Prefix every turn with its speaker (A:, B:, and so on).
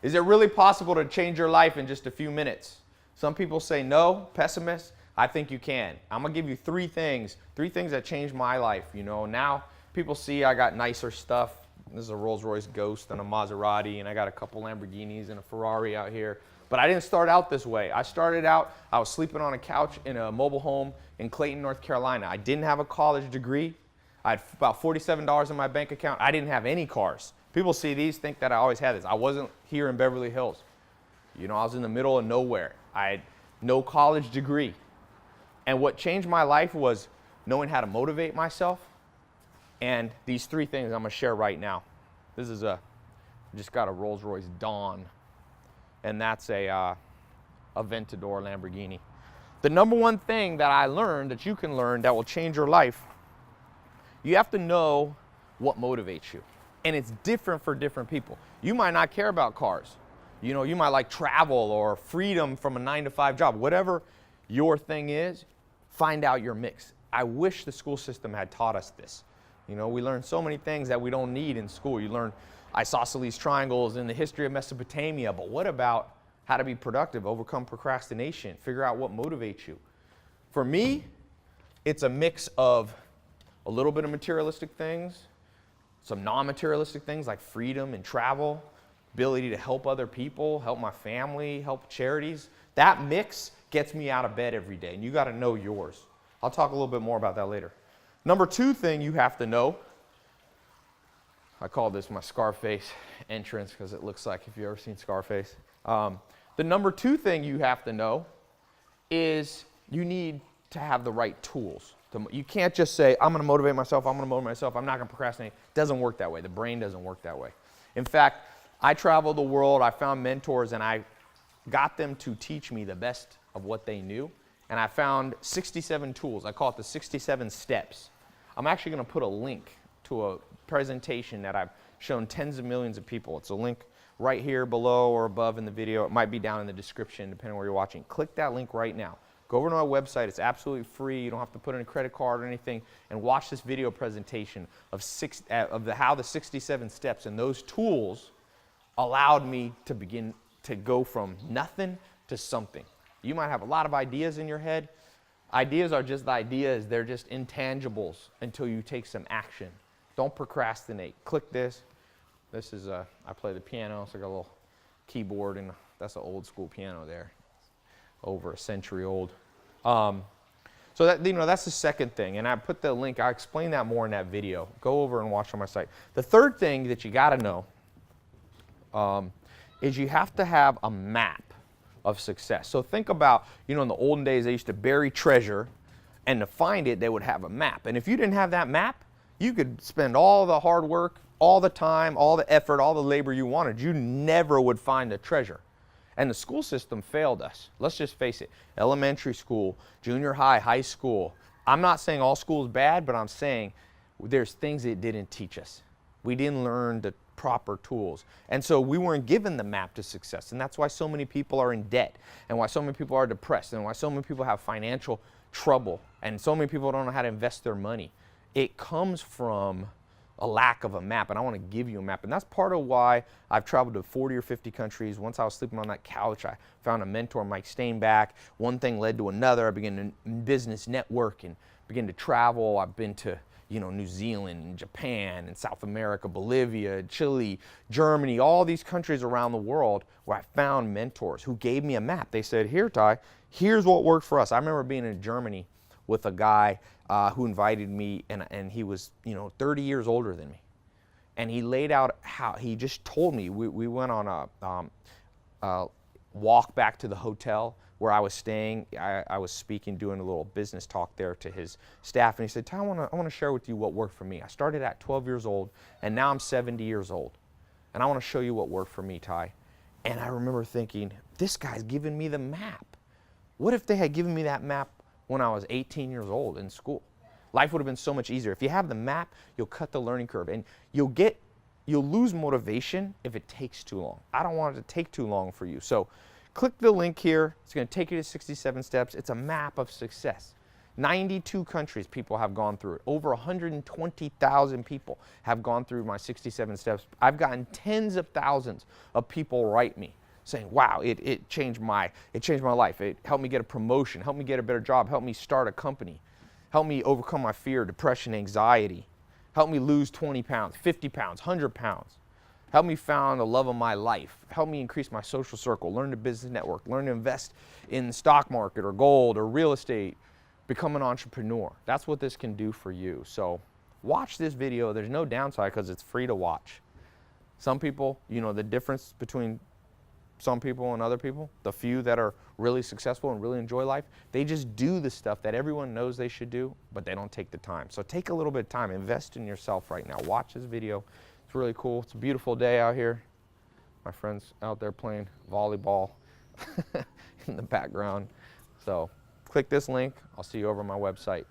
A: Is it really possible to change your life in just a few minutes? Some people say no, pessimists. I think you can. I'm gonna give you three things that changed my life. You know, now people see I got nicer stuff. This is a Rolls-Royce Ghost and a Maserati, and I got a couple Lamborghinis and a Ferrari out here. But I didn't start out this way. I started out, I was sleeping on a couch in a mobile home in Clayton, North Carolina. I didn't have a college degree. I had about $47 in my bank account. I didn't have any cars. People see these, think that I always had this. I wasn't here in Beverly Hills. You know, I was in the middle of nowhere. I had no college degree. And what changed my life was knowing how to motivate myself. And these three things I'm gonna share right now. This is I just got a Rolls-Royce Dawn, and that's a Aventador Lamborghini. The number one thing that I learned, that you can learn, that will change your life, you have to know what motivates you. And it's different for different people. You might not care about cars. You know, you might like travel or freedom from a 9-to-5 job. Whatever your thing is, find out your mix. I wish the school system had taught us this. You know, we learn so many things that we don't need in school. You learn isosceles triangles and the history of Mesopotamia, but what about how to be productive, overcome procrastination, figure out what motivates you? For me, it's a mix of a little bit of materialistic things, some non-materialistic things like freedom and travel, ability to help other people, help my family, help charities. That mix gets me out of bed every day, and you got to know yours. I'll talk a little bit more about that later. Number two thing you have to know, I call this my Scarface entrance because it looks like, if you've ever seen Scarface. The number two thing you have to know is you need to have the right tools. You can't just say, I'm going to motivate myself, I'm not going to procrastinate. It doesn't work that way. The brain doesn't work that way. In fact, I traveled the world, I found mentors, and I got them to teach me the best of what they knew. And I found 67 tools. I call it the 67 steps. I'm actually going to put a link to a presentation that I've shown tens of millions of people. It's a link right here below or above in the video. It might be down in the description, depending on where you're watching. Click that link right now. Go over to my website. It's absolutely free. You don't have to put in a credit card or anything. And watch this video presentation of how the 67 steps and those tools allowed me to begin to go from nothing to something. You might have a lot of ideas in your head. Ideas are just ideas. They're just intangibles until you take some action. Don't procrastinate. Click this. This is I play the piano. It's like a little keyboard, and that's an old school piano there, over a century old. So that, you know, that's the second thing, and I put the link. I explain that more in that video. Go over and watch on my site. The third thing that you got to know is you have to have a map of success. So think about, you know, in the olden days, they used to bury treasure, and to find it, they would have a map. And if you didn't have that map, you could spend all the hard work, all the time, all the effort, all the labor you wanted. You never would find the treasure. And the school system failed us. Let's just face it. Elementary school, junior high, high school. I'm not saying all school is bad, but I'm saying there's things it didn't teach us. We didn't learn the proper tools. And so we weren't given the map to success. And that's why so many people are in debt, and why so many people are depressed, and why so many people have financial trouble, and so many people don't know how to invest their money. It comes from a lack of a map, and I want to give you a map. And that's part of why I've traveled to 40 or 50 countries. Once I was sleeping on that couch, I found a mentor, Mike Stainback. One thing led to another. I began to business network and began to travel. I've been to, you know, New Zealand and Japan and South America, Bolivia, Chile, Germany, all these countries around the world where I found mentors who gave me a map. They said, here, Ty, here's what worked for us. I remember being in Germany with a guy who invited me, and he was, you know, 30 years older than me. And he laid out how, he just told me, we went on a walk back to the hotel where I was staying. I was speaking, doing a little business talk there to his staff, and he said, Ty, I want to share with you what worked for me. I started at 12 years old, and now I'm 70 years old. And I want to show you what worked for me, Ty. And I remember thinking, this guy's giving me the map. What if they had given me that map when I was 18 years old in school? Life would have been so much easier. If you have the map, you'll cut the learning curve, and you'll lose motivation if it takes too long. I don't want it to take too long for you. So click the link here. It's going to take you to 67 steps. It's a map of success. 92 countries people have gone through it. Over 120,000 people have gone through my 67 steps. I've gotten tens of thousands of people write me saying, wow, it changed my life. It helped me get a promotion, helped me get a better job, helped me start a company, helped me overcome my fear, depression, anxiety, helped me lose 20 pounds, 50 pounds, 100 pounds. Help me found the love of my life. Help me increase my social circle, learn the business network, learn to invest in the stock market or gold or real estate, become an entrepreneur. That's what this can do for you. So watch this video. There's no downside because it's free to watch. Some people, you know, the difference between some people and other people, the few that are really successful and really enjoy life, they just do the stuff that everyone knows they should do, but they don't take the time. So take a little bit of time, invest in yourself right now. Watch this video. It's really cool. It's a beautiful day out here. My friends out there playing volleyball in the background. So click this link. I'll see you over on my website.